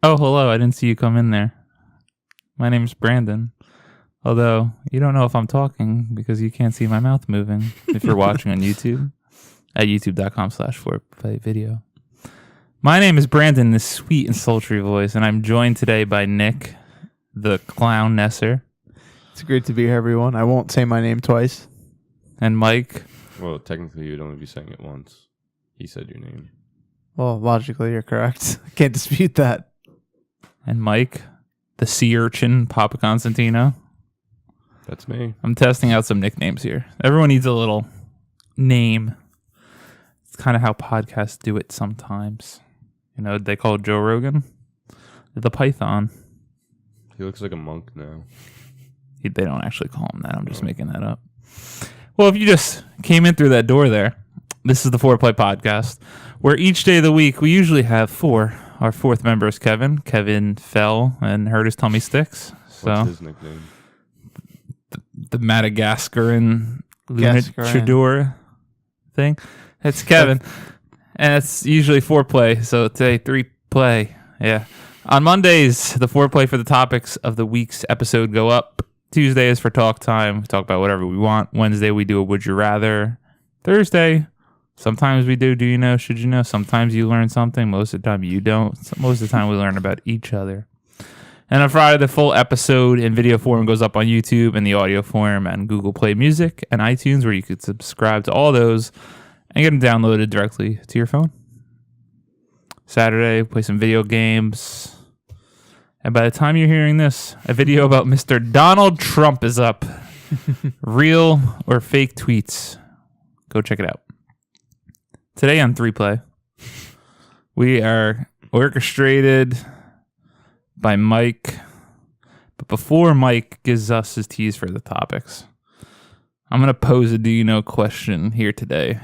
Oh, hello. I didn't see you come in there. My name's Brandon. Although, you don't know if I'm talking because you can't see my mouth moving if you're watching on YouTube at youtube.com/4playvideo. My name is Brandon, this sweet and sultry voice, and I'm joined today by Nick, the clown Nesser. It's great to be here, everyone. I won't say my name twice. And Mike. Well, technically, you'd only be saying it once. He said your name. Well, logically, you're correct. I can't dispute that. And Mike, the sea urchin, Papa Constantino. That's me. I'm testing out some nicknames here. Everyone needs a little name. It's kind of how podcasts do it sometimes. You know, they call Joe Rogan the Python. He looks like a monk now. They don't actually call him that. I'm just making that up. Well, if you just came in through that door there, this is the Foreplay Podcast, where each day of the week we usually have four. Our fourth member is Kevin. Kevin fell and hurt his tummy sticks. So What's his nickname? The Madagascaran luchador thing. It's Kevin. And it's usually foreplay. So today, 3play. Yeah. On Mondays, the foreplay for the topics of the week's episode go up. Tuesday is for talk time. We talk about whatever we want. Wednesday, we do a would you rather. Thursday, sometimes we do you know, should you know. Sometimes you learn something. Most of the time you don't. Most of the time we learn about each other. And on Friday, the full episode in video form goes up on YouTube and the audio form and Google Play Music and iTunes, where you could subscribe to all those and get them downloaded directly to your phone. Saturday, play some video games. And by the time you're hearing this, a video about Mr. Donald Trump is up. Real or fake tweets. Go check it out. Today on 3play, we are orchestrated by Mike. But before Mike gives us his tease for the topics, I'm going to pose a do you know question here today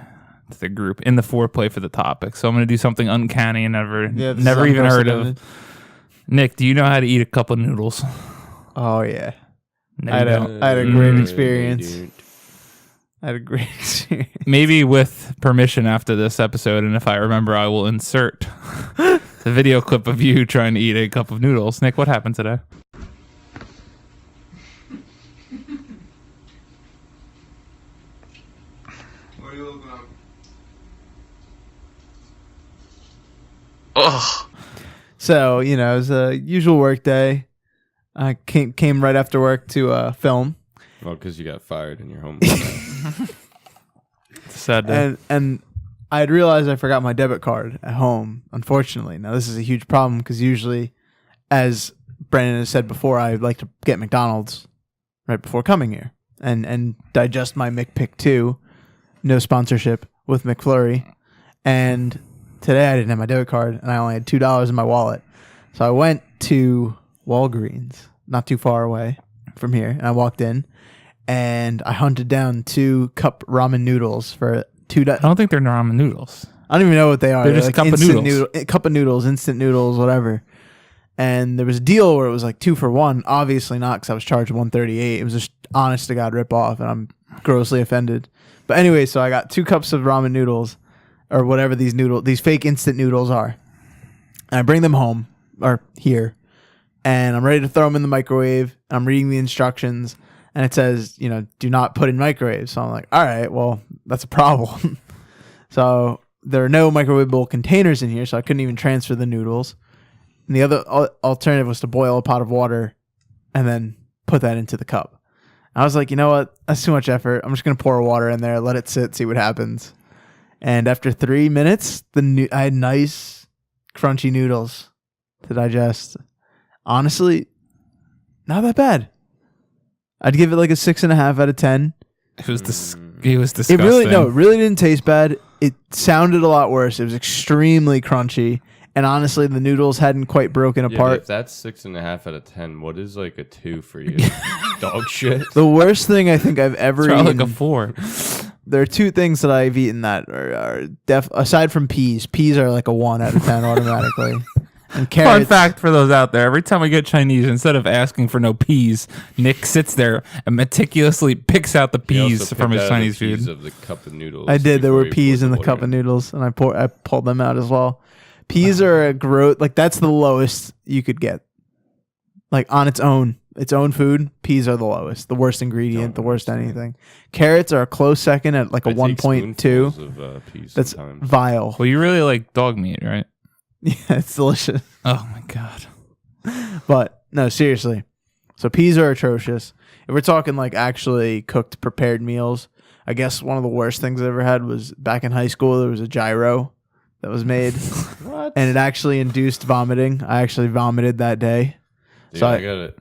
to the group in the foreplay for the topics. So I'm going to do something uncanny and never even heard of. Nick, do you know how to eat a cup of noodles? Oh, yeah. No, I had a great experience. I had a great experience. Maybe with permission after this episode, and if I remember, I will insert the video clip of you trying to eat a cup of noodles. Nick, what happened today? What are you looking at? Ugh. So, it was a usual work day. I came right after work to film. Well, because you got fired and you're home. Sad day. And I had realized I forgot my debit card at home, unfortunately. Now, this is a huge problem because usually, as Brandon has said before, I like to get McDonald's right before coming here and digest my McPick 2. No sponsorship with McFlurry. And today I didn't have my debit card and I only had $2 in my wallet. So I went to Walgreens, not too far away from here. And I walked in and I hunted down 2 cup ramen noodles for $2. I don't think they're ramen noodles. I don't even know what they are. They're just like cup of noodles. Cup of noodles, instant noodles, whatever. And there was a deal where it was like 2 for $1. Obviously not, because I was charged $138. It was just honest to God rip off, and I'm grossly offended. But anyway, so I got 2 cups of ramen noodles, or whatever these fake instant noodles are. And I bring them home, or here, and I'm ready to throw them in the microwave. I'm reading the instructions, and it says, do not put in microwave. So I'm like, all right, well, that's a problem. So there are no microwavable containers in here, so I couldn't even transfer the noodles. And the other alternative was to boil a pot of water and then put that into the cup. I was like, you know what? That's too much effort. I'm just going to pour water in there, let it sit, see what happens. And after 3 minutes, I had nice, crunchy noodles to digest. Honestly, not that bad. I'd give it like a 6.5 out of 10. It was disgusting. It really didn't taste bad. It sounded a lot worse. It was extremely crunchy. And honestly, the noodles hadn't quite broken apart. If that's 6.5 out of 10, what is like a 2 for you? Dog shit. The worst thing I think I've ever It's eaten. like a 4. There are 2 things that I've eaten that are aside from peas. Peas are like a 1 out of 10 automatically. And carrots. Fun fact for those out there: every time we get Chinese, instead of asking for no peas, Nick sits there and meticulously picks out the peas from his Chinese food. Of the cup of noodles. I did. There were peas in the cup of noodles, and I pulled them out as well. Peas are a gross. Like that's the lowest you could get. Like on its own food. Peas are the lowest. The worst ingredient. The worst anything. Carrots are a close second at like a 1.2. That's sometimes. vile. Well, you really like dog meat, right? Yeah, it's delicious. Oh my god. But no, seriously. So peas are atrocious. If we're talking like actually cooked, prepared meals, I guess one of the worst things I ever had was back in high school. There was a gyro that was made, What? and it actually induced vomiting. I actually vomited that day. Dude, So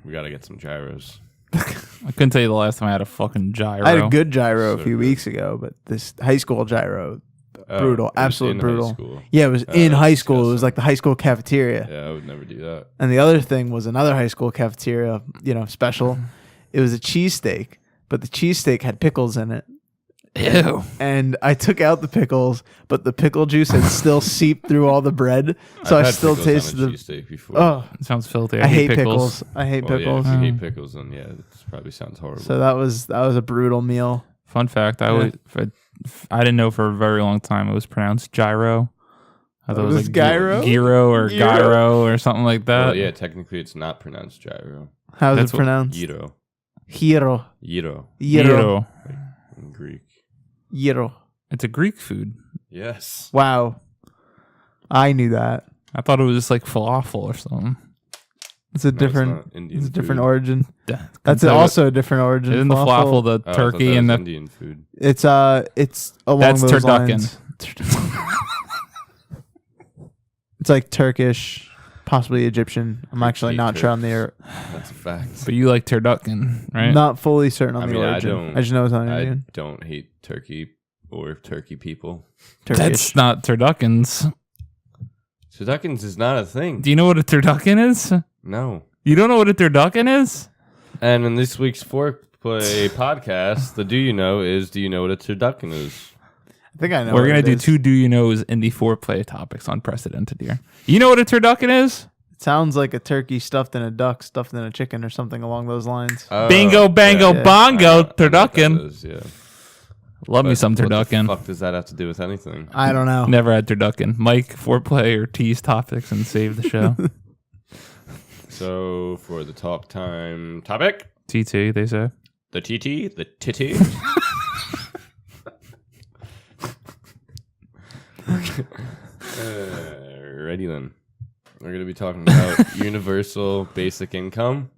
we gotta get some gyros. I couldn't tell you the last time I had a fucking gyro. I had a good gyro a So few good. weeks ago, but this high school gyro, Oh, brutal, it was absolute in brutal. high school. Yeah, it was in that's high school. It was disgusting. like the high school cafeteria. Yeah, I would never do that. And the other thing was another high school cafeteria, special. It was a cheesesteak, but the cheesesteak had pickles in it. Ew. And I took out the pickles, but the pickle juice had still seeped through all the bread. So I've I had still pickles on a tasted the. cheesesteak before. Oh, It sounds filthy. I hate pickles. I hate Well, yeah, pickles. if you hate pickles, then yeah, it probably sounds horrible. So that was a brutal meal. Fun fact: I didn't know for a very long time it was pronounced gyro. I thought It it was was like gyro? gyro or Gyro? gyro or something like that. well, yeah, technically it's not pronounced gyro. How's That's it what- pronounced? Gyro. Hiro. Gyro Gyro. in Greek. Gyro. It's a Greek food. Yes. Wow. I knew that. I thought it was just like falafel or something. It's a No, different. it's not Indian It's a different food. origin. Yeah, That's couldn't tell also a different origin. Isn't the falafel the Oh, I thought turkey that and was the Indian food. It's along That's those turducken. lines. It's like Turkish, possibly Egyptian. I'm actually hate not sure on the That's a fact. But you like turducken, right? not fully certain on I the mean, I origin. don't- I just know it's on I Indian. don't hate turkey or turkey people. Turkish. That's not turduckens. Turduckens is not a thing. Do you know what a turducken is? No. You don't know what a turducken is? And in this week's Foreplay podcast, the Do You Know is Do You Know What a Turducken is? I think I know. We're what gonna it do is. two do you knows in the foreplay topics unprecedented here. You know what a turducken is? It sounds like a turkey stuffed in a duck, stuffed in a chicken, or something along those lines. Bingo, bango, yeah. bongo, I know what that turducken. is, yeah. Love me But some What the turducken. fuck does that have to do with anything? I don't know. Never had turducken. Mike, foreplay or tease topics and save the show. So for the talk time topic, TT, they say. the TT, the titty. Ready then. We're going to be talking about universal basic income.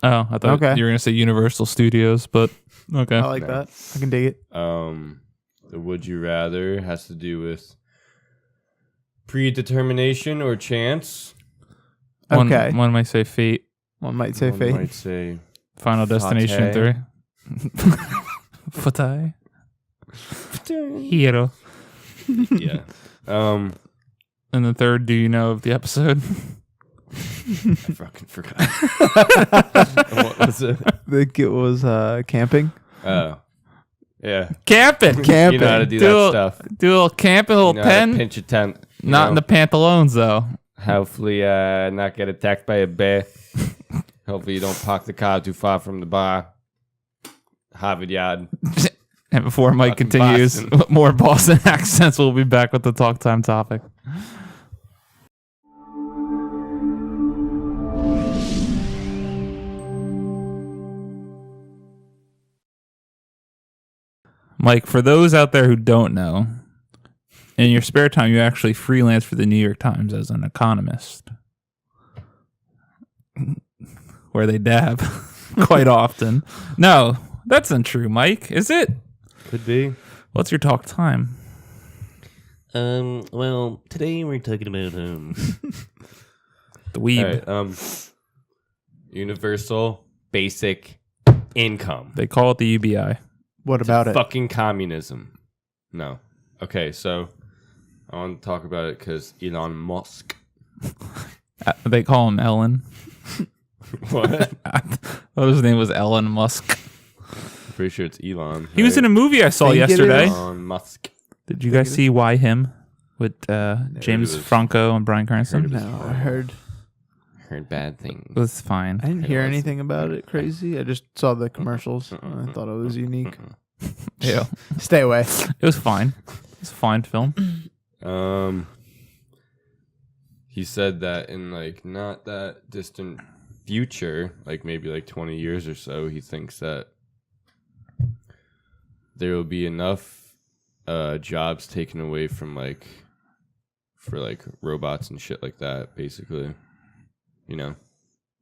Oh, I thought Okay. you were gonna say Universal Studios, but okay. I like that. I can dig it. The would you rather has to do with predetermination or chance. Okay. One might say fate. One might say One fate. might say Final Destination Fate. 3. Fatai. Hero. yeah. And the third, do you know of the episode? I fucking forgot. What was it? I think it was camping. Oh. Yeah. Camping. Camping. You know how to do Do that a- stuff. Do a little camping, a You little know how to pen. pinch a tent. you Not know? in the pantaloons, though. Hopefully not get attacked by a bear. Hopefully you don't park the car too far from the bar. Harvard Yard. And before Mike Fucking continues, Boston. more Boston accents, we'll be back with the talk time topic. Mike, for those out there who don't know, in your spare time, you actually freelance for the New York Times as an economist, where they dab quite often. No, that's untrue, Mike. Is it? Could be. What's your talk time? Well, today we're talking about The weeb. all right, universal basic income. They call it the UBI. What about it? Fucking communism. No. Okay, so I want to talk about it because Elon Musk. They call him Ellen. What? I thought his name was Elon Musk. I'm pretty sure it's Elon. He was in a movie I saw Think it yesterday. is? Elon Musk. Did you guys see Why Him with James it was- Franco and Brian Cranston? No, I heard. Heard bad things. It was fine. I didn't hear It was- anything about it crazy. I just saw the commercials. And I thought it was unique. Yeah. Stay away. It was fine. It's a fine film. he said that in like not that distant future, like maybe like 20 years or so, he thinks that there will be enough jobs taken away from like for like robots and shit like that, basically. You know,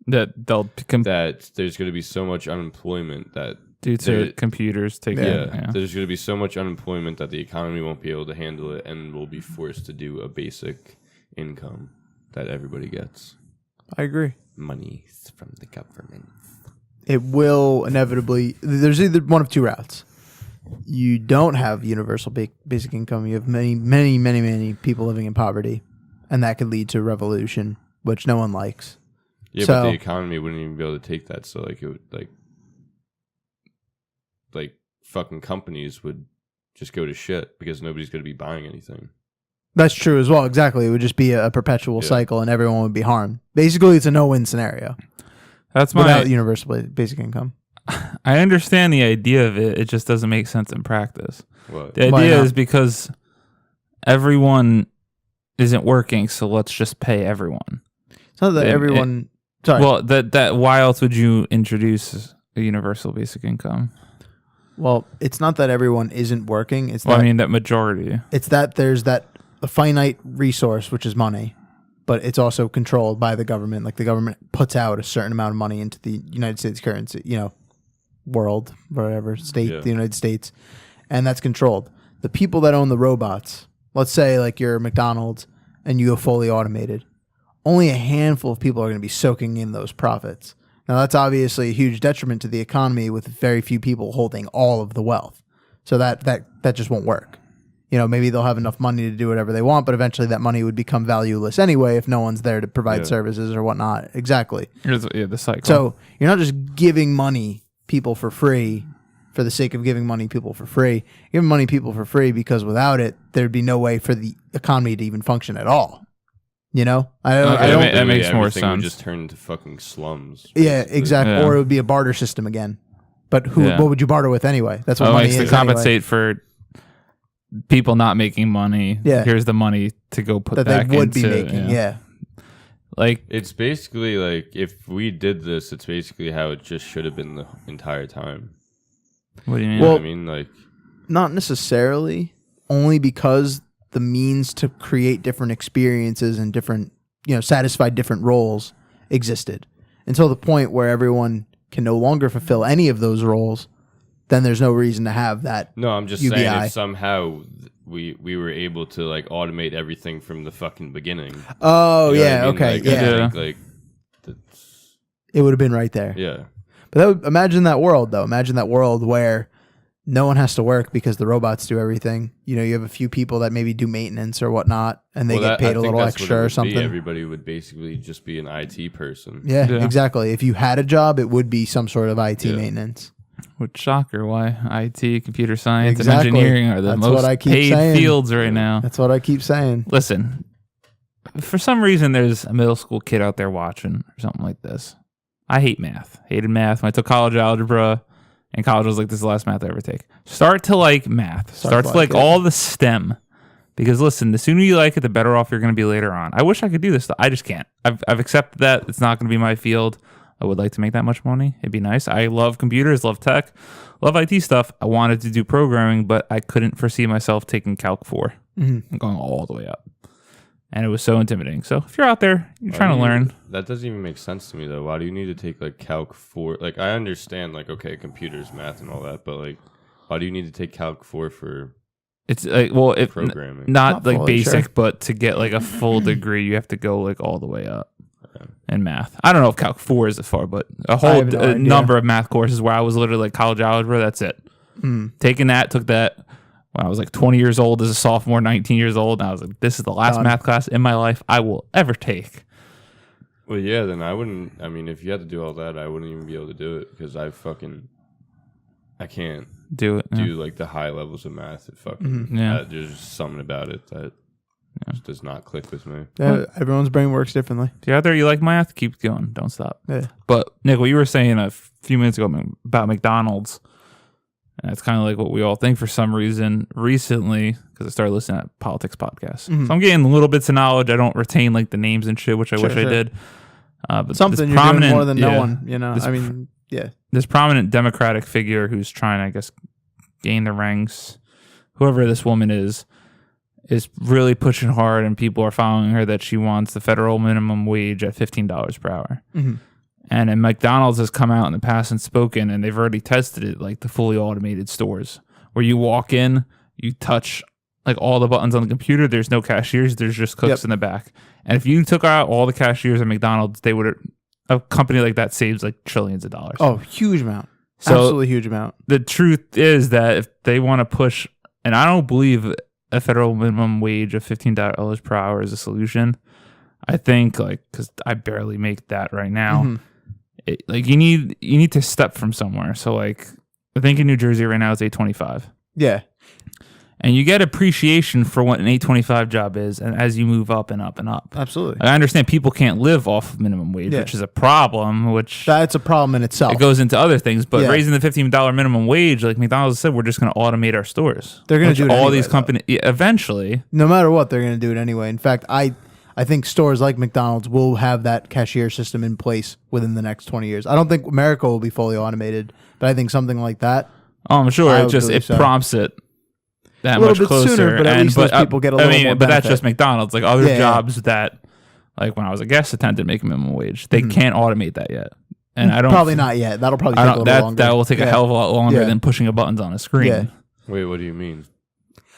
that they'll that there's going to be so much unemployment that due to computers taking. Yeah, there's going to be so much unemployment that the economy won't be able to handle it, and we'll be forced to do a basic income that everybody gets. I agree. Money from the government. It will inevitably. There's either one of two routes. You don't have universal basic income. You have many people living in poverty, and that could lead to revolution, which no one likes. Yeah, so, but the economy wouldn't even be able to take that. So like it would like fucking companies would just go to shit because nobody's going to be buying anything. That's true as well. Exactly. It would just be a perpetual cycle, and everyone would be harmed. Basically, it's a no-win scenario. That's without universal basic income. I understand the idea of it. It just doesn't make sense in practice. What? The idea is because everyone isn't working, so let's just pay everyone. It's not that everyone. Sorry. Well, that why else would you introduce a universal basic income? Well, it's not that everyone isn't working. It's I mean that majority. It's that there's a finite resource, which is money, but it's also controlled by the government. Like the government puts out a certain amount of money into the United States currency, world, whatever, state, the United States, and that's controlled. The people that own the robots, let's say like you're McDonald's and you go fully automated, only a handful of people are going to be soaking in those profits. Now that's obviously a huge detriment to the economy with very few people holding all of the wealth. So that just won't work. Maybe they'll have enough money to do whatever they want, but eventually that money would become valueless anyway if no one's there to provide services or whatnot. Exactly. Here's the cycle. So you're not just giving money people for free for the sake of giving money people for free. You're giving money people for free because without it, there'd be no way for the economy to even function at all. That makes more sense. Would just turn into fucking slums. Yeah, exactly. Yeah. Or it would be a barter system again. But what would you barter with anyway? That's what money is to compensate for people not making money. Yeah. Here's the money to go put that back they would into, be making. Yeah. Like it's basically like if we did this, it's basically how it just should have been the entire time. What do you mean? Well, I mean, like not necessarily. Only because the means to create different experiences and different, satisfy different roles existed until the point where everyone can no longer fulfill any of those roles. Then there's no reason to have that. No, I'm just UBI. saying if somehow we were able to like automate everything from the fucking beginning. Oh yeah, okay, yeah. Like it would have been right there. Yeah. But imagine that world though. Imagine that world where no one has to work because the robots do everything. You have a few people that maybe do maintenance or whatnot, and they get paid a little extra or something. Everybody would basically just be an IT person. Yeah, exactly. If you had a job, it would be some sort of IT maintenance. Which shocker, why IT, computer science, and engineering are the most paid fields right now. That's what I keep saying. Listen, for some reason, there's a middle school kid out there watching or something like this. I hate math. Hated math. When I took college algebra, and college was like, this is the last math I ever take. Start to like math. Start to like all the STEM. Because listen, the sooner you like it, the better off you're going to be later on. I wish I could do this stuff. I just can't. I've accepted that. It's not going to be my field. I would like to make that much money. It'd be nice. I love computers, love tech, love IT stuff. I wanted to do programming, but I couldn't foresee myself taking Calc 4 and going all the way up. And it was so intimidating. So if you're out there, you're trying to learn. That doesn't even make sense to me, though. Why do you need to take like Calc 4? Like, I understand, like, okay, computers, math, and all that, but like, why do you need to take Calc 4 for it's like, well, programming? Not like basic, but to get like a full degree, you have to go like all the way up. In math. I don't know if Calc 4 is as far, but a whole number of math courses where I was literally like college algebra, that's it. Taking that, took that when I was like 20 years old as a sophomore, 19 years old, and I was like, this is the last math class in my life I will ever take. Well, yeah, then I wouldn't, if you had to do all that, I wouldn't even be able to do it because I can't do it. Do like the high levels of math. It fucking, there's just something about it that just does not click with me. Yeah, everyone's brain works differently. If you're out there, you like math, keep going. Don't stop. Yeah. But, Nick, what you were saying a few minutes ago about McDonald's And that's kind of like what we all think for some reason recently, because I started listening to politics podcasts. Mm-hmm. So I'm getting little bits of knowledge. I don't retain like the names and shit, which I wish I did. But something you're doing more than no one, you know. This prominent Democratic figure who's trying, I guess, gain the ranks, whoever this woman is really pushing hard, and people are following her that she wants the federal minimum wage at $15 per hour. Mm-hmm. And then McDonald's has come out in the past and spoken, and they've already tested it, like the fully automated stores, where you walk in, you touch like all the buttons on the computer. There's no cashiers. There's just cooks in the back. And if you took out all the cashiers at McDonald's, a company like that saves like trillions of dollars. Oh, huge amount. So absolutely huge amount. The truth is that if they want to push, and I don't believe a federal minimum wage of $15 per hour is a solution. I think because I barely make that right now. Mm-hmm. You need to step from somewhere. So I think in New Jersey right now it's $8.25. Yeah. And you get appreciation for what an $8.25 job is, and as you move up and up and up. Absolutely. I understand people can't live off of minimum wage, which is a problem. That's a problem in itself. It goes into other things, but raising the $15 minimum wage, like McDonald's said, we're just going to automate our stores. They're going to do it all anyway, these companies eventually. No matter what, they're going to do it anyway. In fact, I think stores like McDonald's will have that cashier system in place within the next 20 years. I don't think America will be fully automated, but I think something like that. Oh, I'm sure it prompts it that much closer. Sooner, but at least those people get a little more but that's benefit. just McDonald's. Like other jobs that, like when I was a guest attendant making minimum wage, they can't automate that yet. And I don't probably not yet. That'll probably take a little longer. That will take a hell of a lot longer than pushing of buttons on a screen. Yeah. Wait, what do you mean?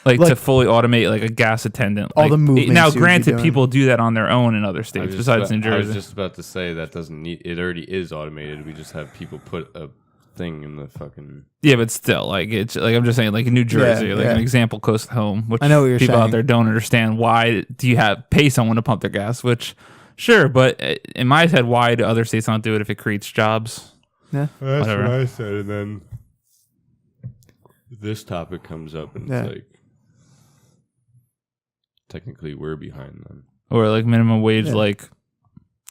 Like to fully automate like a gas attendant. All the movements. Now, granted, people do that on their own in other states besides New Jersey. I was just about to say that doesn't need. It already is automated. We just have people put a thing in the fucking. Yeah, but still, it's like I'm just saying, like in New Jersey, an example close to home, which I know what you're people saying. out there don't understand. Why do you pay someone to pump their gas? Which, sure, but in my head, why do other states not do it if it creates jobs? Yeah, that's what I said, and then this topic comes up, and it's like. Technically, we're behind them. Or like minimum wage, like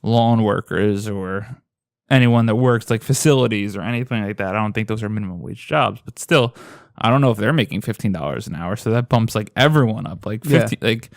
lawn workers or anyone that works like facilities or anything like that. I don't think those are minimum wage jobs, but still, I don't know if they're making $15 an hour. So that bumps like everyone up. Like 50, like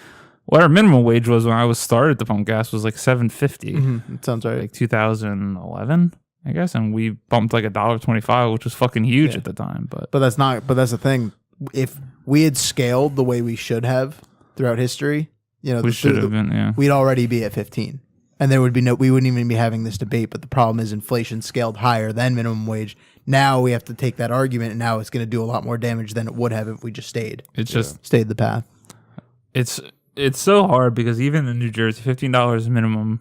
what our minimum wage was when I was started to pump gas was like $7.50. Mm-hmm. It sounds right. Like 2011, I guess, and we bumped like $1.25, which was fucking huge at the time. But that's the thing. If we had scaled the way we should have throughout history, we should have been. We'd already be at 15, and there would be we wouldn't even be having this debate. But the problem is inflation scaled higher than minimum wage. Now we have to take that argument, and now it's going to do a lot more damage than it would have if we just stayed. It's just stayed the path. It's so hard because even in New Jersey, $15 minimum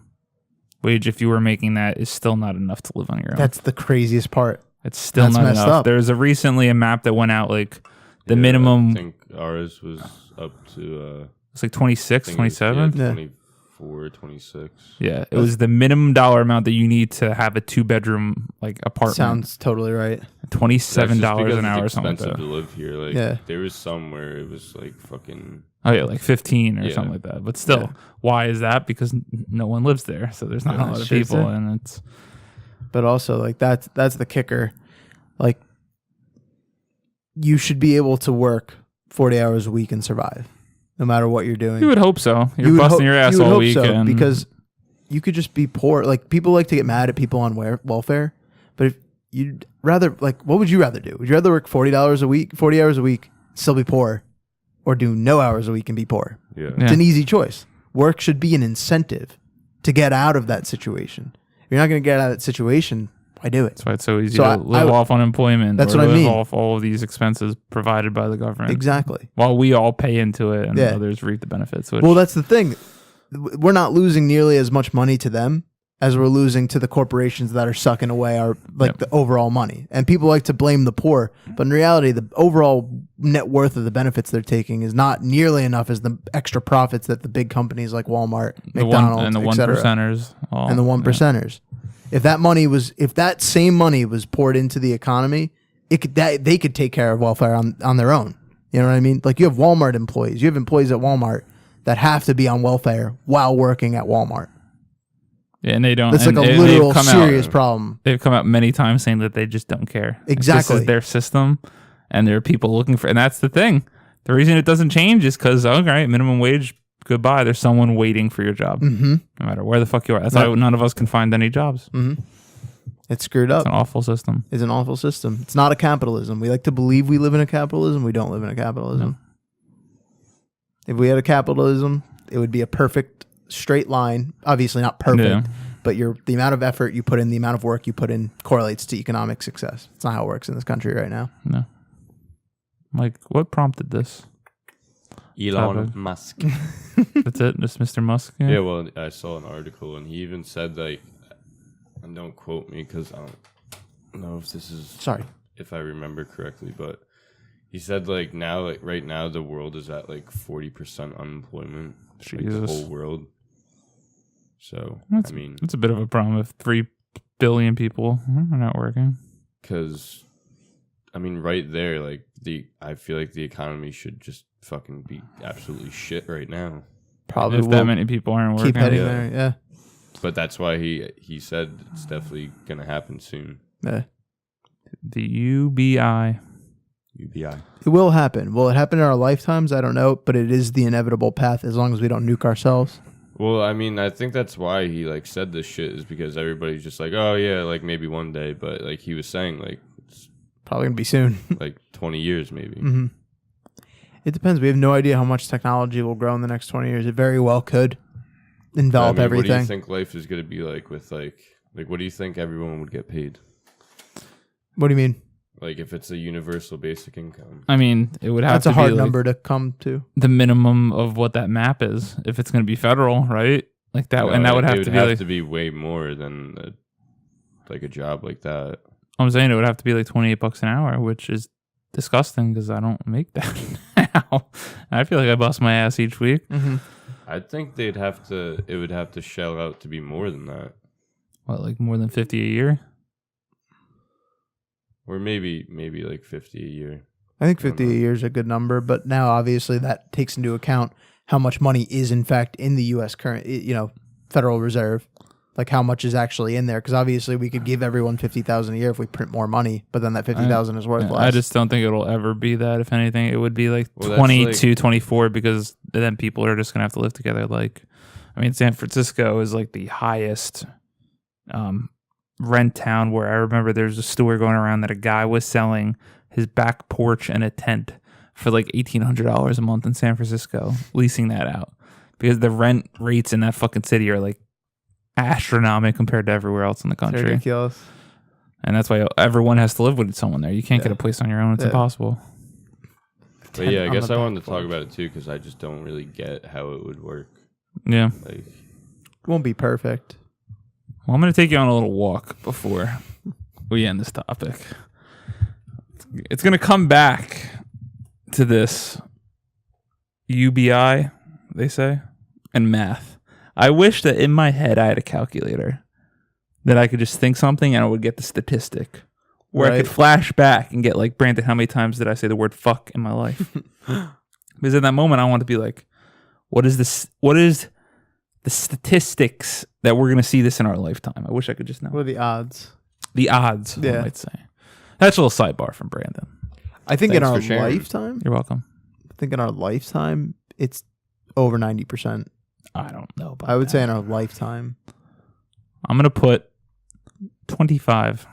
wage, if you were making that, is still not enough to live on your own. That's the craziest part. It's still not enough. Up. There's recently a map that went out like the minimum. I think ours was up to it's like 26, 27, 24, 26. Yeah, it was the minimum dollar amount that you need to have a 2-bedroom like apartment. Sounds totally right. $27 an hour or something. It's expensive to live here. Like there was somewhere it was like fucking. Oh yeah, like 15 or something like that. But still, why is that? Because no one lives there, so there's not a lot of people, and it's. But also, like that's the kicker. Like, you should be able to work 40 hours a week and survive, no matter what you're doing. You would hope so. You're busting your ass all week, because you could just be poor. Like, people like to get mad at people on welfare, but if you'd rather, like, what would you rather do? Would you rather work 40 hours a week, still be poor, or do no hours a week and be poor? Yeah. It's an easy choice. Work should be an incentive to get out of that situation. If you're not going to get out of that situation, why do it? That's why it's so easy to live off unemployment. That's or what I mean. Live off all of these expenses provided by the government. Exactly. While we all pay into it and others reap the benefits. Well, that's the thing. We're not losing nearly as much money to them as we're losing to the corporations that are sucking away our the overall money. And people like to blame the poor, but in reality, the overall net worth of the benefits they're taking is not nearly enough as the extra profits that the big companies like Walmart, McDonald's, and the 1%ers, and the 1%ers. If that same money was poured into the economy, they could take care of welfare on their own. You know what I mean? Like, you have Walmart employees. You have employees at Walmart that have to be on welfare while working at Walmart. Yeah, and they don't. It's like a literal serious problem. They've come out many times saying that they just don't care. Exactly. Like, this is their system, And there are people looking for, and that's the thing. The reason it doesn't change is because, okay, minimum wage, goodbye. There's someone waiting for your job, no matter where the fuck you are. That's why none of us can find any jobs. It's screwed up. It's an awful system. It's an awful system. It's not a capitalism. We like to believe we live in a capitalism. We don't live in a capitalism. No. If we had a capitalism, it would be a perfect straight line. Obviously not perfect, but the amount of effort you put in, the amount of work you put in correlates to economic success. It's not how it works in this country right now. No. Like, what prompted this? Elon Musk. That's it? Just Mr. Musk? Yeah, well, I saw an article, and he even said, like, and don't quote me because I don't know if this is... Sorry. If I remember correctly, but he said, like, now, like, right now, the world is at, like, 40% unemployment. Like, the whole world. So, I mean... It's a bit of a problem if 3 billion people are not working. Because, I mean, right there, like, I feel like the economy should just fucking be absolutely shit right now. Probably if that many people aren't working. Keep heading there, yeah. But that's why he said it's definitely gonna happen soon. Yeah. The UBI. UBI. It will happen. Will it happen in our lifetimes? I don't know, but it is the inevitable path as long as we don't nuke ourselves. Well, I mean, I think that's why he like said this shit is because everybody's just like, oh yeah, like maybe one day, but like he was saying, like it's probably gonna be soon, like 20 years maybe. Mm-hmm. It depends. We have no idea how much technology will grow in the next 20 years. It very well could envelop everything. What do you think life is going to be like with like what do you think everyone would get paid? What do you mean? Like if it's a universal basic income. I mean, it would have That's to a hard be like number to come to. The minimum of what that map is, if it's going to be federal, right? Like that, and that would have to be way more than like a job like that. I'm saying it would have to be like $28 an hour, which is disgusting because I don't make that now. I feel like I bust my ass each week. Mm-hmm. I think it would have to shell out to be more than that. What, like more than 50 a year? Or maybe like 50 a year. I think 50 a year is a good number, but now obviously that takes into account how much money is in fact in the U.S. current, Federal Reserve. Like how much is actually in there? Because obviously we could give everyone $50,000 a year if we print more money, but then that $50,000 is worth less. I just don't think it'll ever be that. If anything, it would be like 22, 24, because then people are just gonna have to live together. Like, I mean, San Francisco is like the highest rent town. Where I remember there's a story going around that a guy was selling his back porch and a tent for like $1,800 a month in San Francisco, leasing that out because the rent rates in that fucking city are like astronomical compared to everywhere else in the country. It's ridiculous. And that's why everyone has to live with someone there. You can't get a place on your own. It's impossible. But yeah, I guess I wanted to talk about it too because I just don't really get how it would work. Yeah. Like, it won't be perfect. Well, I'm going to take you on a little walk before we end this topic. It's going to come back to this UBI, they say, and math. I wish that in my head I had a calculator that I could just think something and I would get the statistic. Where I could flash back and get like, Brandon, how many times did I say the word fuck in my life? Because in that moment I want to be like, what is the statistics that we're going to see this in our lifetime? I wish I could just know. What are the odds? The odds, I might say. That's a little sidebar from Brandon. I think in our lifetime. You're welcome. I think in our lifetime, it's over 90%. I don't know about I would say in our lifetime. I'm going to put 25%.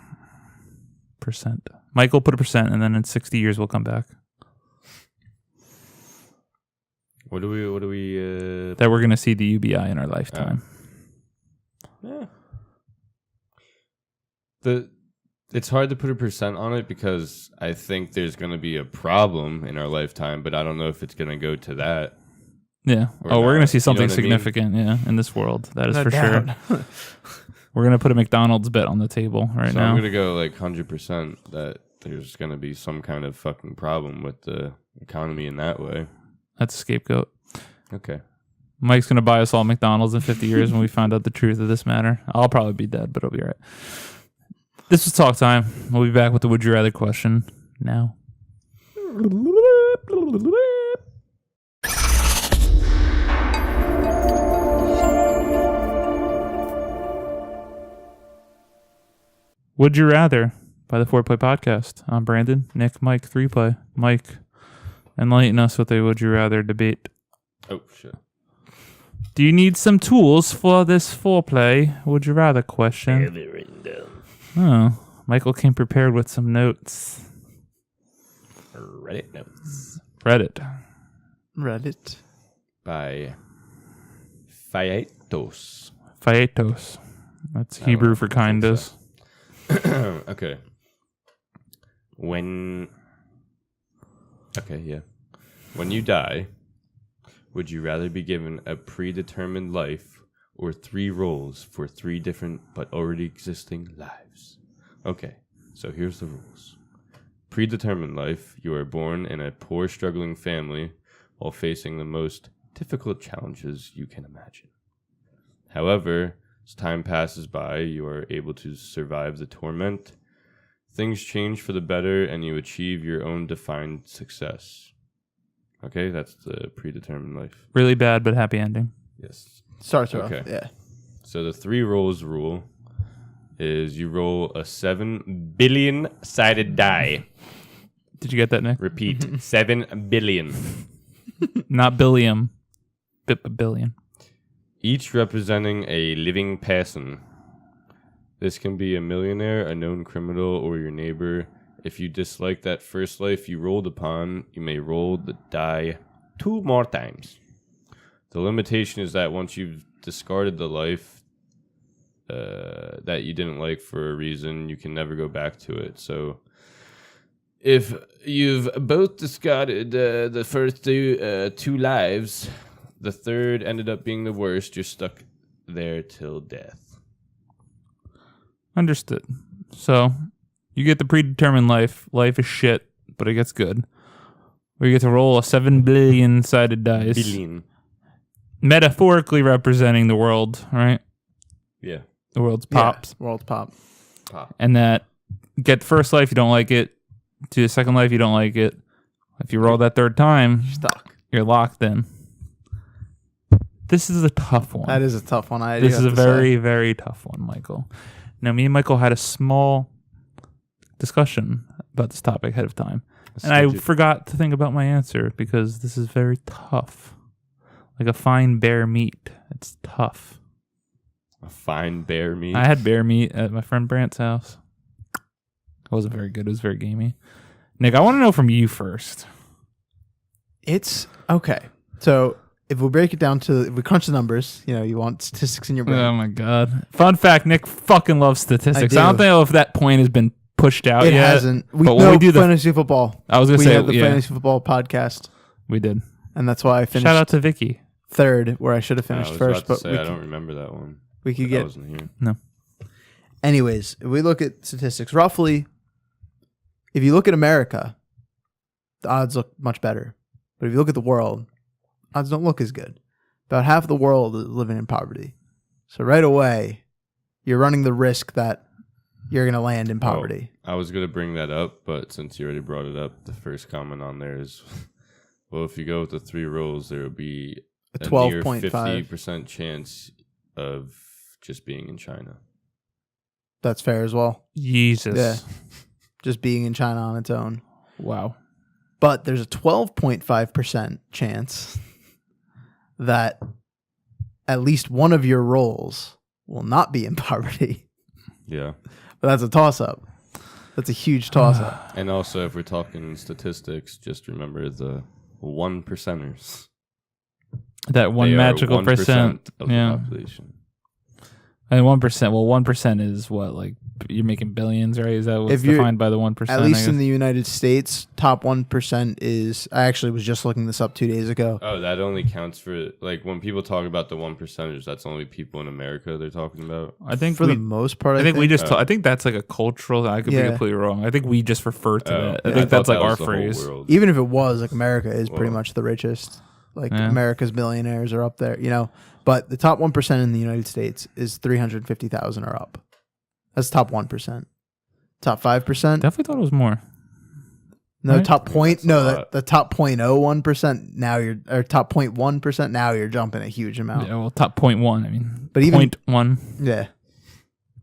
Michael put a percent, and then in 60 years we'll come back. What do we that we're going to see the UBI in our lifetime. Yeah. It's hard to put a percent on it because I think there's going to be a problem in our lifetime, but I don't know if it's going to go to that. Yeah. We're going to see something significant, in this world. That is for sure. We're going to put a McDonald's bet on the table now. I'm going to go like 100% that there's going to be some kind of fucking problem with the economy in that way. That's a scapegoat. Okay. Mike's going to buy us all McDonald's in 50 years when we find out the truth of this matter. I'll probably be dead, but it'll be all right. This was Talk Time. We'll be back with the Would You Rather question now. Would you rather by the 4Play Podcast. I'm Brandon, Nick, Mike, 3Play. Mike, enlighten us with a would you rather debate. Oh, shit. Do you need some tools for this 4Play would you rather question? Have it written down. Oh, Michael came prepared with some notes. Reddit notes. Reddit. By Faetos. Faetos. That's Hebrew for kindness. Okay. When you die, would you rather be given a predetermined life or 3 roles for 3 different but already existing lives? Okay, so here's the rules. Predetermined life, you are born in a poor, struggling family while facing the most difficult challenges you can imagine. However, as time passes by, you are able to survive the torment. Things change for the better and you achieve your own defined success. Okay, that's the predetermined life. Really bad, but happy ending. Yes. Starts off. Yeah. So the 3 rolls rule is you roll a 7 billion sided die. Did you get that, Nick? Repeat, 7 billion. Not billion, but billion. Each representing a living person. This can be a millionaire, a known criminal, or your neighbor. If you dislike that first life you rolled upon, you may roll the die 2 more times. The limitation is that once you've discarded the life that you didn't like for a reason, you can never go back to it. So if you've both discarded the first 2 lives, the third ended up being the worst, you're stuck there till death. Understood. So you get the predetermined life. Life is shit, but it gets good. Or you get to roll a 7 billion sided dice. Billion. Metaphorically representing the world, right? Yeah. The world's pops. Yeah, world pop. And that get the first life, you don't like it. To the second life, you don't like it. If you roll that third time, Stuck. you're locked in. This is a tough one. That is a tough one. This is a very, very tough one, Michael. Now, me and Michael had a small discussion about this topic ahead of time. And I forgot to think about my answer because this is very tough. Like a fine bear meat. It's tough. A fine bear meat? I had bear meat at my friend Brant's house. It wasn't very good. It was very gamey. Nick, I want to know from you first. It's okay. So if we break it down if we crunch the numbers, you want statistics in your brain. Oh my God. Fun fact, Nick fucking loves statistics. I don't know if that point has been pushed out yet. It yet. Hasn't. We do fantasy football. I was going to say, we had the fantasy football podcast. We did. And that's why I finished. Shout out to Vicky. 3rd, where I should have finished first. But I don't remember that one. We could get. I wasn't here. No. Anyways, if we look at statistics, roughly, if you look at America, the odds look much better. But if you look at the world, odds don't look as good. About half of the world is living in poverty. So right away, you're running the risk that you're going to land in poverty. I was going to bring that up, but since you already brought it up, the first comment on there is, well, if you go with the 3 rolls, there will be a 12.5 50% chance of just being in China. That's fair as well. Jesus. Yeah. Just being in China on its own. Wow. But there's a 12.5% chance that at least one of your roles will not be in poverty. Yeah. But that's a toss-up. That's a huge toss-up. And also, if we're talking statistics, just remember the 1%ers. That one magical percent of the population. And 1%. Well, 1% is what, like you're making billions, right? Is that what's defined by the 1%? At least in the United States, top 1% is. I actually was just looking this up 2 days ago. Oh, that only counts for like when people talk about the 1%ers. That's only people in America they're talking about. I think for the most part, I think we just. I think that's like a cultural. I could be completely wrong. I think we just refer to that. I think that's like our phrase. Even if it was, like America is pretty much the richest. Like America's billionaires are up there, But the top 1% in the United States is 350,000 or up. That's top 1%. Top 5%. Definitely thought it was more. No, right? Top point. No, the top 0.01%. Now you're or top 0.1%. Now you're jumping a huge amount. Yeah, well, top 0.1. I but even 0.1. Yeah,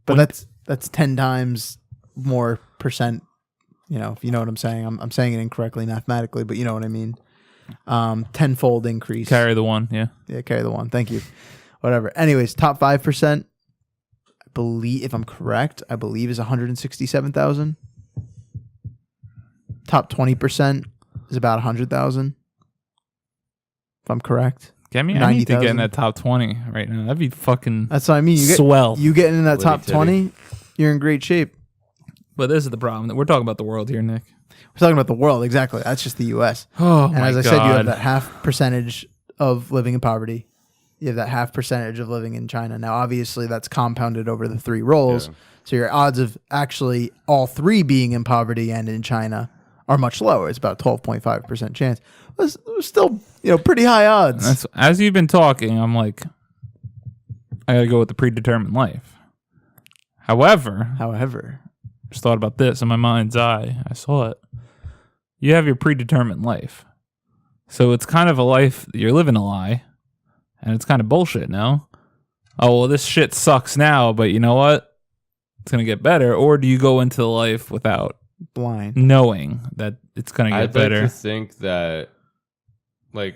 but that's 10 times more percent. If you know what I'm saying. I'm saying it incorrectly mathematically, but you know what I mean. Tenfold increase. Carry the one, yeah. Yeah, carry the one. Thank you. Whatever. Anyways, top 5%, I believe, if I'm correct, is 167,000. Top 20% is about 100,000. If I'm correct. I need to get in that top 20 right now. That'd be fucking That's what I mean. swell. You getting in that top 20, you're in great shape. But this is the problem. We're talking about the world here, Nick. We're talking about the world. Exactly. That's just the U.S. Oh, and my as I God. said, you have that half percentage of living in poverty. You have that half percentage of living in China. Now, obviously, that's compounded over the 3 rolls. Yeah. So your odds of actually all 3 being in poverty and in China are much lower. It's about 12.5% chance. It was still, pretty high odds. As you've been talking, I'm like, I gotta go with the predetermined life. However, just thought about this in my mind's eye. I saw it. You have your predetermined life. So it's kind of a life, you're living a lie, and it's kind of bullshit, no? Oh, well, this shit sucks now, but you know what? It's going to get better. Or do you go into the life without blind knowing that it's going to get better? I'd like to think that,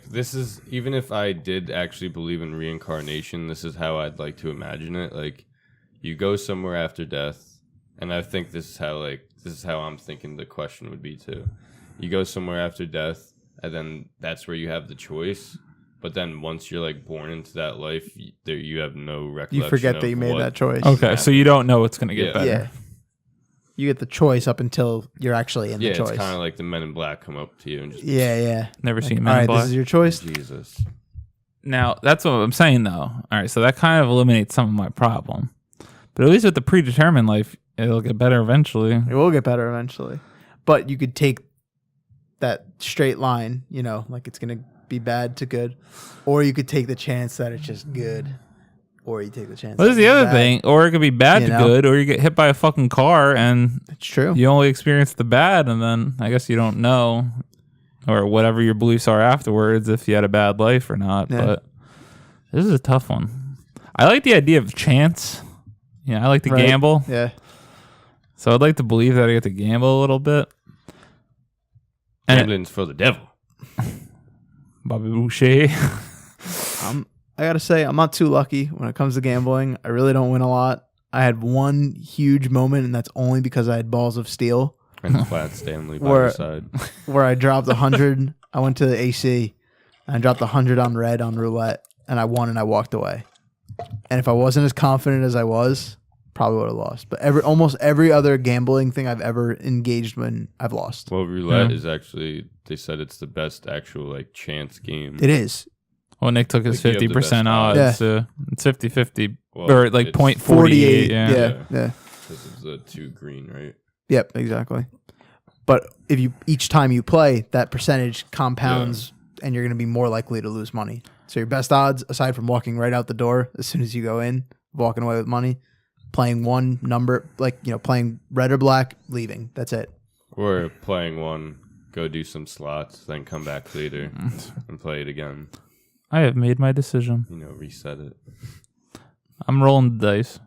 this is, even if I did actually believe in reincarnation, this is how I'd like to imagine it. You go somewhere after death, and I think this is how I'm thinking the question would be too. You go somewhere after death, and then that's where you have the choice. But then once you're born into that life, you have no recollection. You forget that you made that choice. Okay, so you don't know it's going to get better. Yeah. You get the choice up until you're actually in the choice. Yeah, it's kind of like the Men in Black come up to you and just... Yeah. Never seen Men in Black. This is your choice? Jesus. Now, that's what I'm saying, though. All right, so that kind of eliminates some of my problem. But at least with the predetermined life, it'll get better eventually. It will get better eventually. But you could take that straight line, it's going to be bad to good. Or you could take the chance that it's just good. Or you take the chance. Well, there's the other thing. Or it could be bad to good. Or you get hit by a fucking car and it's true. You only experience the bad, and then I guess you don't know. Or whatever your beliefs are afterwards if you had a bad life or not. Yeah. But this is a tough one. I like the idea of chance. Yeah, I like to gamble. Yeah. So I'd like to believe that I get to gamble a little bit. Gambling's for the devil. Bobby Boucher. I gotta say, I'm not too lucky when it comes to gambling. I really don't win a lot. I had one huge moment, and that's only because I had balls of steel. And Flat Stanley by the side. Where I dropped 100. I went to the AC, and I dropped 100 on red on roulette, and I won, and I walked away. And if I wasn't as confident as I was, probably would have lost. But almost every other gambling thing I've ever engaged in, I've lost. Well, roulette is actually, they said it's the best actual chance game. It is. Well, Nick took his 50% odds. Yeah. So it's 50-50. Well, or 0.48. Yeah. Because of the 2 green, right? Yep, exactly. But if each time you play, that percentage compounds and you're going to be more likely to lose money. So your best odds, aside from walking right out the door as soon as you go in, walking away with money, playing one number, playing red or black, leaving. That's it. Or playing one, go do some slots, then come back later and play it again. I have made my decision. Reset it. I'm rolling the dice.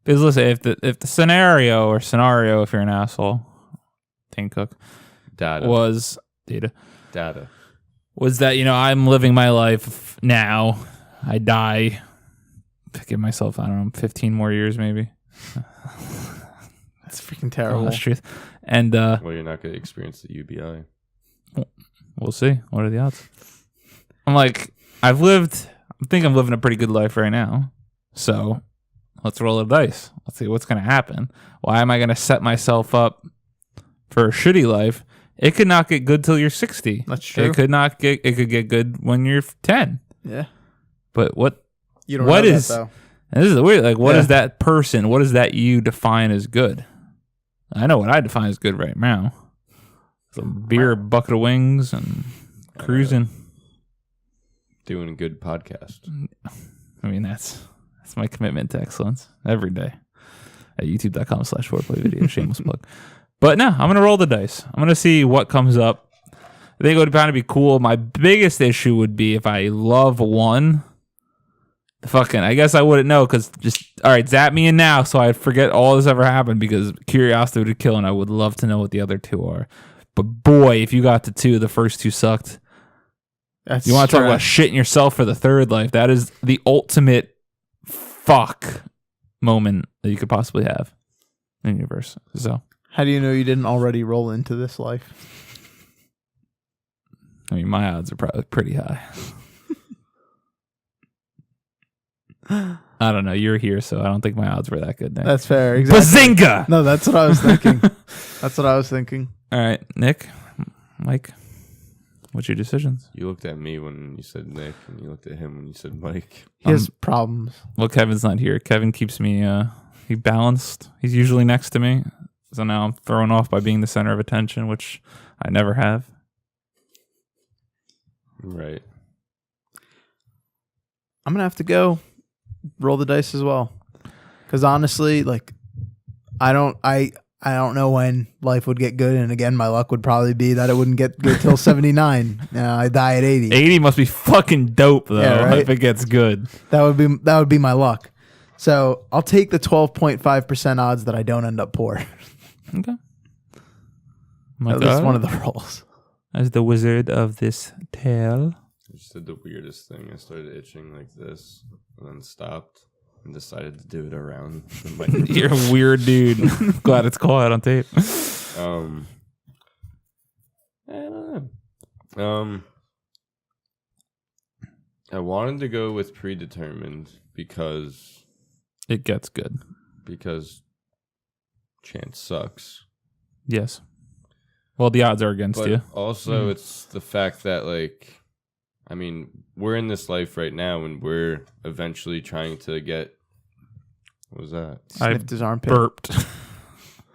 Because listen, if the scenario, if you're an asshole, Tim Cook, was that, I'm living my life now. I die. I give myself, 15 more years maybe. That's freaking terrible. That's truth. And well, you're not going to experience the UBI. We'll see. What are the odds? I'm like, I think I'm living a pretty good life right now. So let's roll the dice. Let's see what's going to happen. Why am I going to set myself up for a shitty life? It could not get good till you're 60. That's true. It could get good when you're 10. Yeah. But what you don't know is that, though. This is weird. What is that person? What does that you define as good? I know what I define as good right now. Some beer, a bucket of wings, and cruising. Doing a good podcast. I mean, that's my commitment to excellence every day at youtube.com/foreplay video. Shameless plug. But no, I'm going to roll the dice. I'm going to see what comes up. I think it would kind of be cool. My biggest issue would be if I love one, I guess I wouldn't know because all right, zap me in now so I forget all this ever happened because curiosity would kill and I would love to know what the other two are. But boy, if you got to 2, the first 2 sucked. You want to talk about shitting yourself for the third life? That is the ultimate fuck moment that you could possibly have in the universe. So, how do you know you didn't already roll into this life? I mean, my odds are probably pretty high. I don't know. You're here, so I don't think my odds were that good, Nick. That's fair. Exactly. Bazinga! No, that's what I was thinking. That's what I was thinking. All right, Nick, Mike, what's your decisions? You looked at me when you said Nick, and you looked at him when you said Mike. He has problems. Well, Kevin's not here. Kevin keeps me he balanced. He's usually next to me, so now I'm thrown off by being the center of attention, which I never have. Right. I'm gonna have to go roll the dice as well, because honestly, like, I don't know when life would get good, and again, my luck would probably be that it wouldn't get good till 79. I die at 80. 80 must be fucking dope though. Yeah, right? If it gets good, that would be my luck. So I'll take the 12.5% odds that I don't end up poor. Okay. That's one of the rolls. As the wizard of this tale. I just did the weirdest thing. I started itching like this, and then stopped, and decided to do it around the microphone. You're a weird dude. Glad it's caught on tape. I don't know. I wanted to go with Predetermined because it gets good. Because chance sucks. Yes. Well, the odds are against but you. Also, it's the fact that, like, I mean, we're in this life right now, and we're eventually trying to get. What was that? Sniffed his armpit. Burped.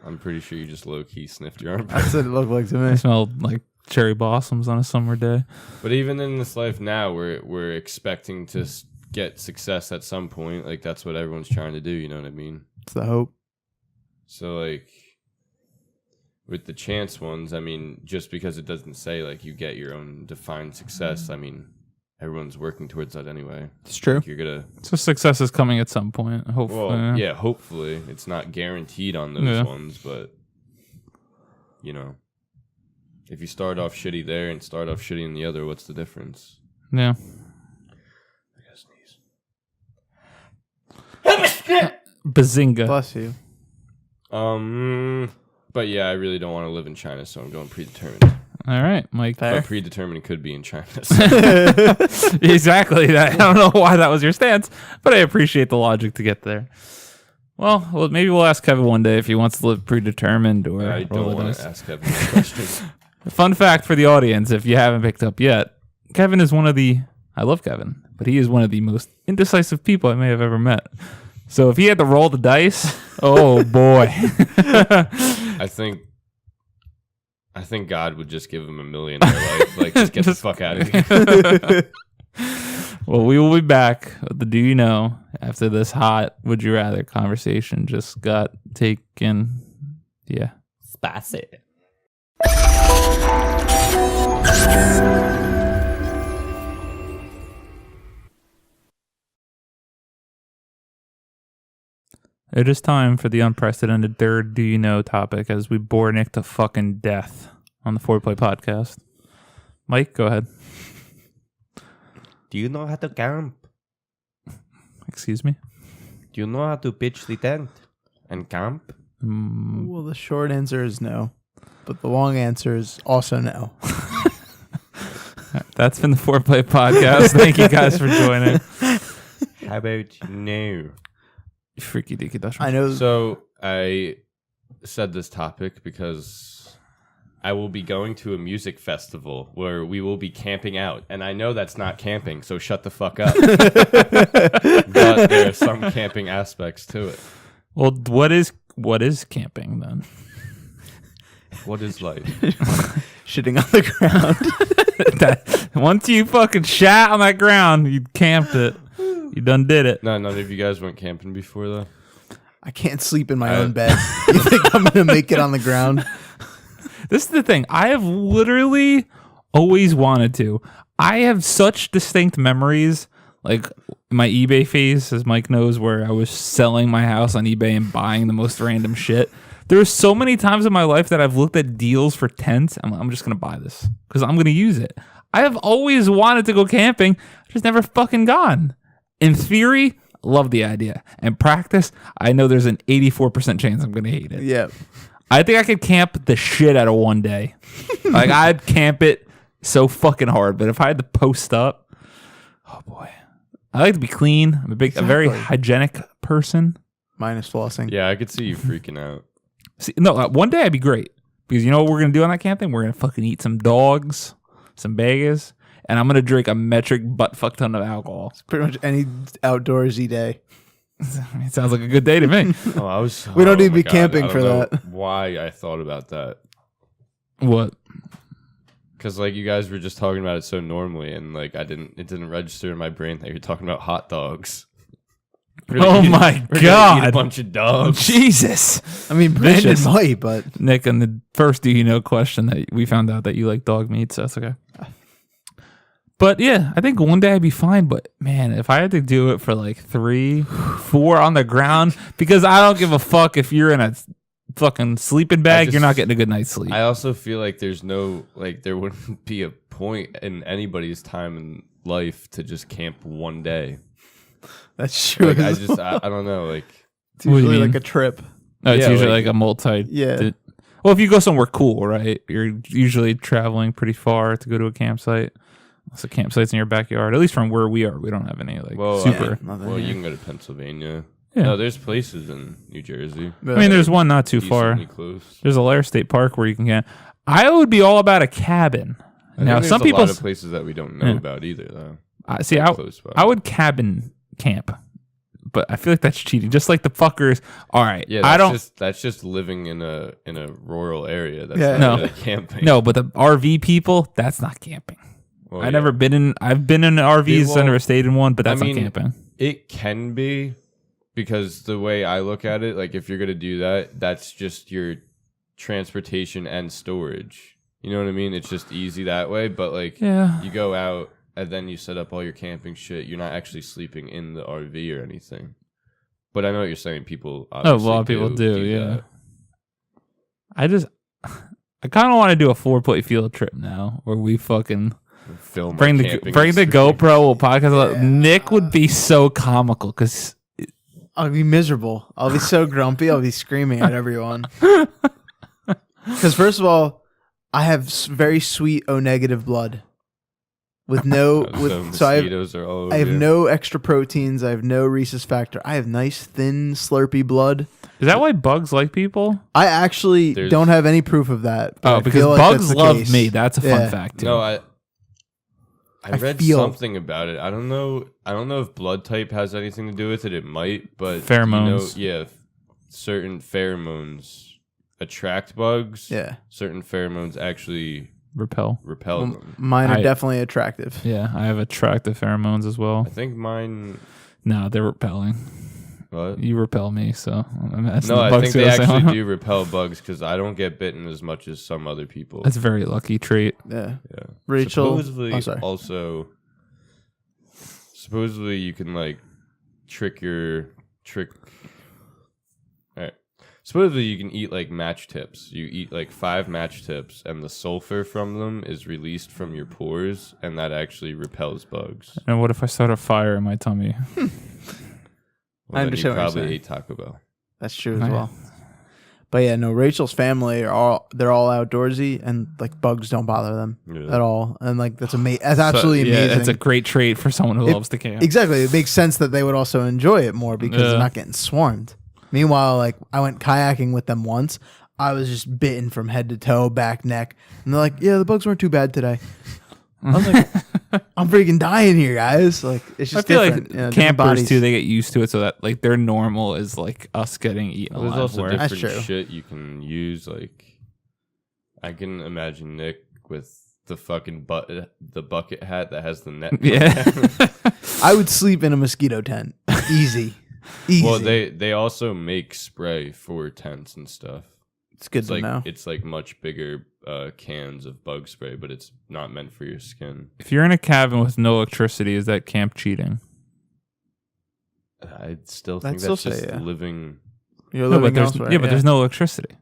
I'm pretty sure you just low key sniffed your armpit. That's what it looked like to me. I smelled like cherry blossoms on a summer day. But even in this life now, we're expecting to get success at some point. Like, that's what everyone's trying to do. You know what I mean? It's the hope. So, like, with the chance ones, I mean, just because it doesn't say, like, you get your own defined success, I mean, everyone's working towards that anyway. It's true. Like, you're going to... So success is coming at some point, hopefully. Well, yeah, hopefully. It's not guaranteed on those ones, but, you know, if you start off shitty there and start off shitty in the other, what's the difference? Yeah. I guess Bazinga. Bless you. But yeah, I really don't want to live in China, so I'm going Predetermined. All right, Mike. But Predetermined could be in China. Exactly. I don't know why that was your stance, but I appreciate the logic to get there. Well, maybe we'll ask Kevin one day if he wants to live Predetermined or. I don't want to ask Kevin that question. Fun fact for the audience, if you haven't picked up yet, Kevin is one of the. I love Kevin, but he is one of the most indecisive people I may have ever met. So if he had to roll the dice, oh boy. I think God would just give him $1 million in their life. Like, just get the fuck out of here. Well, we will be back with the Do You Know after this hot Would You Rather conversation just got taken. Yeah. Spicy. It is time for the unprecedented third Do You Know topic as we bore Nick to fucking death on the Foreplay podcast. Mike, go ahead. Do you know how to camp? Excuse me? Do you know how to pitch the tent and camp? Well, the short answer is no, but the long answer is also no. That's been the Foreplay podcast. Thank you guys for joining. How about no? Freaky deaky Dutchman. I know. So I said this topic because I will be going to a music festival where we will be camping out. And I know that's not camping, so shut the fuck up. But there are some camping aspects to it. Well, what is camping then? What is life? Shitting on the ground. Once you fucking shat on that ground, you camped it. You done did it. No, none of you guys went camping before, though? I can't sleep in my own bed. You think I'm going to make it on the ground? This is the thing. I have literally always wanted to. I have such distinct memories. Like my eBay phase, as Mike knows, where I was selling my house on eBay and buying the most random shit. There were so many times in my life that I've looked at deals for tents. I'm just going to buy this because I'm going to use it. I have always wanted to go camping, just never fucking gone. In theory, love the idea. In practice, I know there's an 84% chance I'm going to hate it. Yeah. I think I could camp the shit out of one day. Like, I'd camp it so fucking hard. But if I had to post up, oh boy. I like to be clean. I'm a very hygienic person. Minus flossing. Yeah, I could see you freaking out. See, no, one day I'd be great. Because you know what we're going to do on that camping? We're going to fucking eat some dogs, some bagels, and I'm going to drink a metric butt fuck ton of alcohol. It's pretty much any outdoorsy day. It sounds like a good day to me. We don't need to be camping for that. Why I thought about that. What? Because like you guys were just talking about it so normally, and like it didn't register in my brain that you're talking about hot dogs. Oh my God. Eat a bunch of dogs. Jesus. I mean, Brandon might, but Nick, on the first do you know question that we found out that you like dog meat, so that's okay. But yeah, I think one day I'd be fine. But man, if I had to do it for like 3, 4 on the ground, because I don't give a fuck if you're in a fucking sleeping bag, you're not getting a good night's sleep. I also feel like there wouldn't be a point in anybody's time in life to just camp one day. that's true. Like, I don't know. Like, it's usually like a trip. No, it's Yeah, usually like- like a multi. Yeah. Well, if you go somewhere cool, right? You're usually traveling pretty far to go to a campsite. So campsites in your backyard, at least from where we are, we don't have any like super. Well, you can go to Pennsylvania. Yeah. No, there's places in New Jersey. I mean, there's one not too far. Decently close. There's a Lair State Park where you can camp. I would be all about a cabin. Now, some people a lot of places that we don't know about either, though. I would cabin camp, but I feel like that's cheating. Just like the fuckers. All right, Yeah, that's just living in a rural area. That's not really camping. No, but the RV people, that's not camping. Well, I've been in RVs. I never stayed in one, but that's I mean, not camping. It can be, because the way I look at it, like if you're gonna do that, that's just your transportation and storage. You know what I mean? It's just easy that way. But like, you go out and then you set up all your camping shit. You're not actually sleeping in the RV or anything. But I know what you're saying. People, A lot of people do. Yeah. That. I kind of want to do a 4-plate field trip now, where we fucking. Bring the GoPro. We'll podcast. Yeah. Nick would be so comical because I'll be miserable. I'll be so grumpy. I'll be screaming at everyone. Because first of all, I have very sweet O negative blood with no. I have no extra proteins. I have no rhesus factor. I have nice thin slurpy blood. Is that why bugs like people? I actually don't have any proof of that. Oh, because bugs love me. That's a fun fact too. No, I read something about it. I don't know if blood type has anything to do with it. It might, but pheromones. Certain pheromones attract bugs. Yeah. Certain pheromones actually repel them. Mine are definitely attractive. Yeah, I have attractive pheromones as well. I think mine. No, they're repelling. What? You repel me, so I think they actually do repel bugs because I don't get bitten as much as some other people. That's a very lucky trait. Yeah. Rachel. Supposedly you can like trick. All right. Supposedly you can eat like match tips. You eat like 5 match tips, and the sulfur from them is released from your pores, and that actually repels bugs. And what if I start a fire in my tummy? Well, I understand. You probably ate Taco Bell. That's true as well. But yeah, no, Rachel's family they're all outdoorsy, and like bugs don't bother them at all. And like that's amazing. That's absolutely amazing. Yeah, it's a great trait for someone who loves to camp. Exactly. It makes sense that they would also enjoy it more because they're not getting swarmed. Meanwhile, like I went kayaking with them once. I was just bitten from head to toe, back, neck. And they're like, yeah, the bugs weren't too bad today. I was like, I'm freaking dying here, guys. Like, it's just different. Like campers too, they get used to it, so that like their normal is like us getting eaten alive. There's also different shit you can use. Like, I can imagine Nick with the fucking the bucket hat that has the net. Yeah, I would sleep in a mosquito tent. Easy. Well, they also make spray for tents and stuff. It's good to know. It's like much bigger cans of bug spray, but it's not meant for your skin. If you're in a cabin with no electricity, is that camp cheating? I still think I'd still that's just say, yeah. living. You're No, living but there's elsewhere. there's no electricity.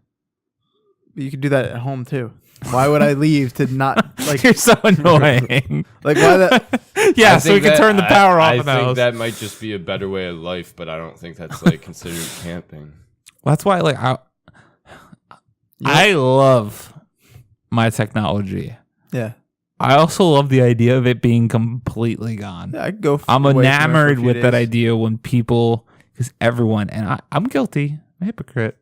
You could do that at home too. Why would I leave to not like? You're so annoying. Like why that? Yeah, I so we think can that- turn the power off I in the think house. that might just be a better way of life, but I don't think that's like considered camping. Well, that's why, like, I love my technology. Yeah. I also love the idea of it being completely gone. Yeah, I could go. I'm away from it for a enamored few with that days. idea when people, because everyone, and I'm guilty, I'm a hypocrite.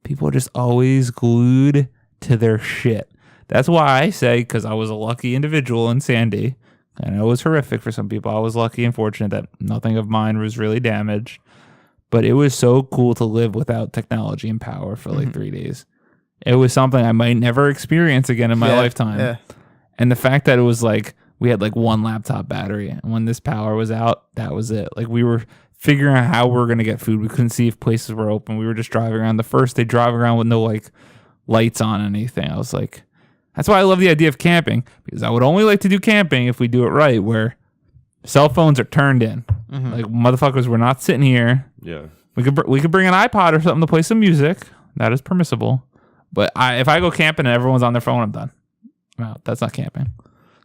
People are just always glued to their shit. That's why I say, because I was a lucky individual in Sandy, and it was horrific for some people. I was lucky and fortunate that nothing of mine was really damaged. But it was so cool to live without technology and power for like 3 days. It was something I might never experience again in my lifetime. Yeah. And the fact that it was like we had like one laptop battery, and when this power was out, that was it. Like we were figuring out how we were going to get food. We couldn't see if places were open. We were just driving around. The first day, driving around with no like lights on anything. I was like, that's why I love the idea of camping, because I would only like to do camping if we do it right, where cell phones are turned in. Like motherfuckers, we're not sitting here. Yeah. We could bring an iPod or something to play some music. That is permissible. But if I go camping and everyone's on their phone, I'm done. I'm out. That's not camping.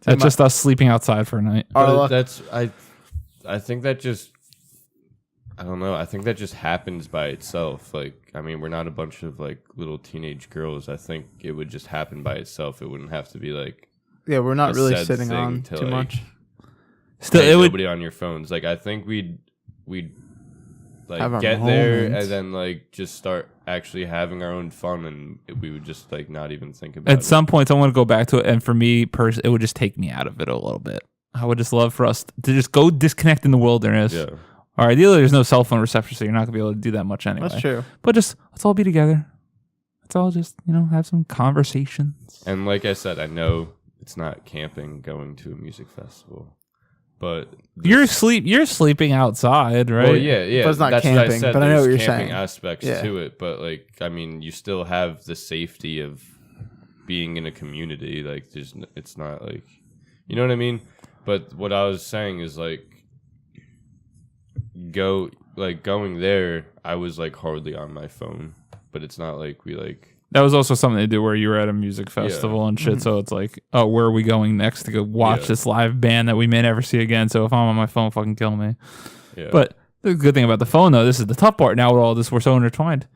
That's just us sleeping outside for a night. But that's I think that just I don't know. I think that just happens by itself. Like, I mean, we're not a bunch of like little teenage girls. I think it would just happen by itself. It wouldn't have to be like Yeah, we're not a really said sitting thing on to, too like, much. Still, hey, it would. nobody on your phones. Like, I think we'd Have our like get there moments. and then like just start actually having our own fun, and we would just like not even think about At it. some points, I want to go back to it, and for me, it would just take me out of it a little bit. I would just love for us to just go disconnect in the wilderness. Yeah. Or ideally, there's no cell phone reception, so you're not gonna be able to do that much anyway. That's true. But just let's all be together. Let's all just have some conversations. And like I said, I know it's not camping going to a music festival, but You're sleeping outside, right? well, yeah. But it's not that's what camping, I said. but I know There's what you're camping saying. aspects Yeah. to it, but like, I mean, you still have the safety of being in a community. Like, it's not like, you know what I mean? But what I was saying is like, going there, I was like hardly on my phone, but it's not like we like. That was also something to do where you were at a music festival and shit. So it's like, oh, where are we going next to go watch this live band that we may never see again? So if I'm on my phone, fucking kill me. Yeah. But the good thing about the phone, though, this is the tough part. Now with all this, we're so intertwined.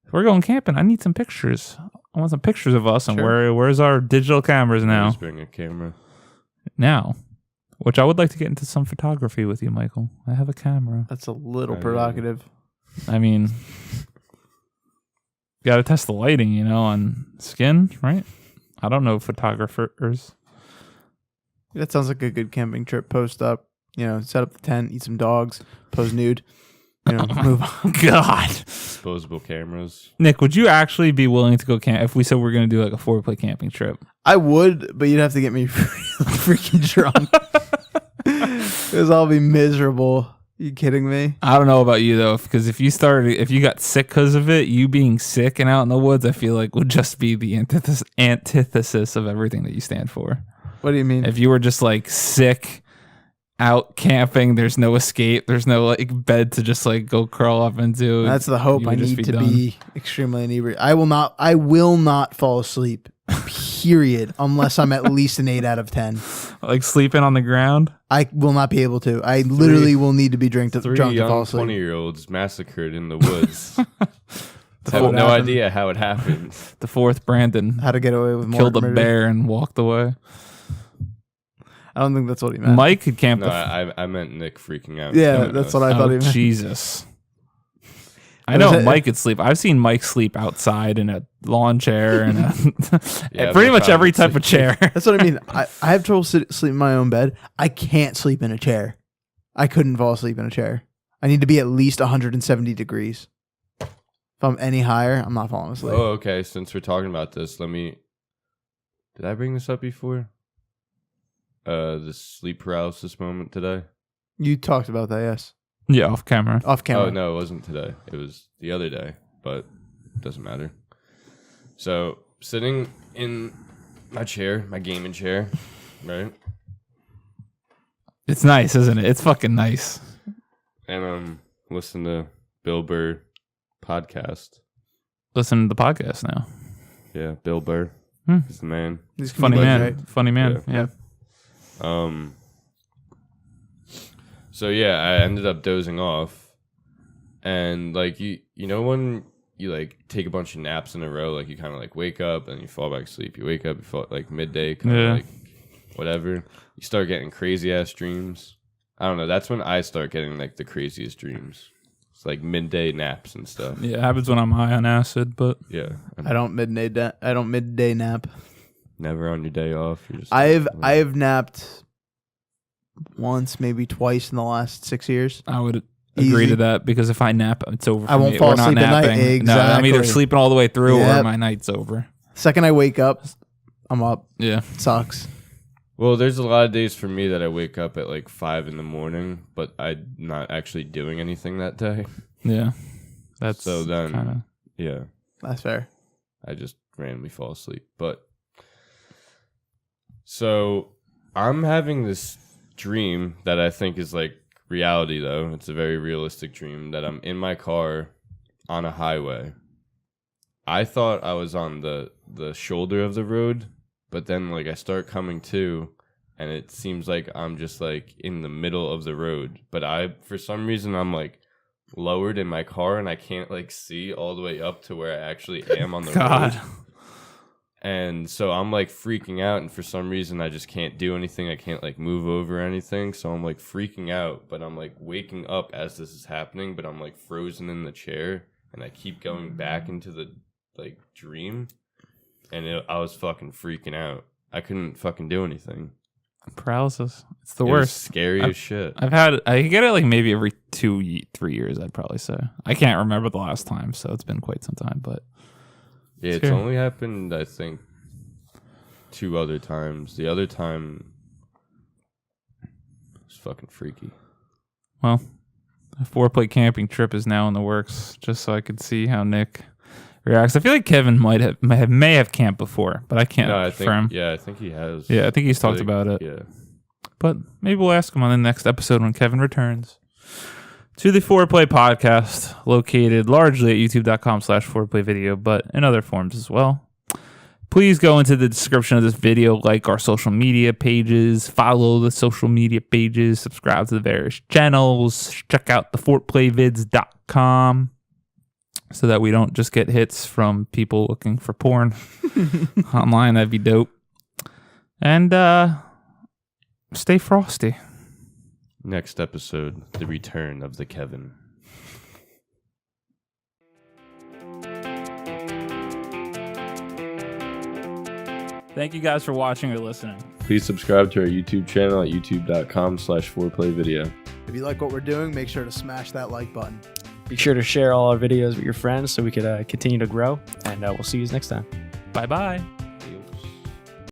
If we're going camping, I need some pictures. I want some pictures of us. And where's our digital cameras now? Just bring a camera. Now, which I would like to get into some photography with you, Michael. I have a camera. That's a little provocative. I mean, got to test the lighting, on skin, right? I don't know photographers. That sounds like a good camping trip. Post up, set up the tent, eat some dogs, pose nude, move on. God. Disposable cameras. Nick, would you actually be willing to go camp if we said we're going to do like a 4-play camping trip? I would, but you'd have to get me freaking drunk. Because I'll be miserable. You kidding me? I don't know about you though, because if you got sick because of it, you being sick and out in the woods, I feel like would just be the antithesis of everything that you stand for. What do you mean? If you were just like sick, out camping, there's no escape, there's no like bed to just like go curl up into. That's the hope. I need to be extremely inebriated. I will not fall asleep. Period. Unless I'm at least an 8 out of 10. Like sleeping on the ground. I will not be able to. I literally will need to be drunk to fall young asleep. 20-year-olds massacred in the woods. Have what no happened. idea how it happened. The fourth Brandon How to get away with more killed a murder. bear and walked away. I don't think that's what he meant. Mike could camp. No, I meant Nick freaking out. Yeah, No, that's no. what I thought he meant. Jesus. I Was know it- Mike could sleep. I've seen Mike sleep outside in a lawn chair and Yeah, pretty no much every problem. type of chair. That's what I mean. I have trouble sleeping in my own bed. I can't sleep in a chair. I couldn't fall asleep in a chair. I need to be at least 170 degrees. If I'm any higher, I'm not falling asleep. Oh, okay. Since we're talking about this, did I bring this up before? The sleep paralysis moment today. You talked about that, yes. Yeah, off camera. Off camera. Oh no, it wasn't today. It was the other day, but it doesn't matter. So sitting in my chair, my gaming chair, right? It's nice, isn't it? It's fucking nice. And listen to Bill Burr podcast. Listen to the podcast now. Yeah, Bill Burr. He's the man. He's Funny comedian, man. right? Funny man. Yeah. So yeah, I ended up dozing off, and like you know when you like take a bunch of naps in a row, like you kind of like wake up and you fall back asleep. You wake up, you fall like midday, kind of like whatever. You start getting crazy ass dreams. I don't know. That's when I start getting like the craziest dreams. It's like midday naps and stuff. Yeah, it happens when I'm high on acid, but Yeah, I don't midday nap. never on your day off. You're just I've napped once, maybe twice in the last 6 years. I would agree Easy. to that because if I nap, it's over. For I won't me. fall We're not asleep at night. napping. No, I'm either Exactly. sleeping all the way through or Yep. my night's over. Second I wake up, I'm up. Yeah. Sucks. Well, there's a lot of days for me that I wake up at like 5 a.m, but I'm not actually doing anything that day. Yeah. That's So then, kinda, yeah, That's fair. I just randomly fall asleep. But so I'm having this dream that I think is like reality, though. It's a very realistic dream that I'm in my car on a highway. I thought I was on the shoulder of the road, but then like I start coming to, and it seems like I'm just like in the middle of the road. But for some reason, I'm like lowered in my car and I can't like see all the way up to where I actually am on the God. road. And so I'm like freaking out, and for some reason I just can't do anything. I can't like move over anything. So I'm like freaking out, but I'm like waking up as this is happening, but I'm like frozen in the chair, and I keep going back into the like dream, and I was fucking freaking out. I couldn't fucking do anything. Paralysis. It's the It was worst. scary as shit. I get it like maybe every 3 years, I'd probably say. I can't remember the last time, so it's been quite some time, but Yeah, it's only happened, I think, 2 other times. The other time was fucking freaky. well, a 4-plate camping trip is now in the works, just so I could see how Nick reacts. I feel like Kevin may have camped before, but I can't confirm. I think he has. Yeah, I think he's talked about it. Yeah. But maybe we'll ask him on the next episode when Kevin returns to the 4Play podcast, located largely at youtube.com/4playvideo, but in other forms as well. Please go into the description of this video, like our social media pages, follow the social media pages, subscribe to the various channels, check out the 4playvids.com so that we don't just get hits from people looking for porn online. That'd be dope. And stay frosty. Next episode, the return of the Kevin. Thank you guys for watching or listening. Please subscribe to our YouTube channel at youtube.com/4playvideo. If you like what we're doing, make sure to smash that like button. Be sure to share all our videos with your friends so we could continue to grow, and we'll see you next time. Bye-bye.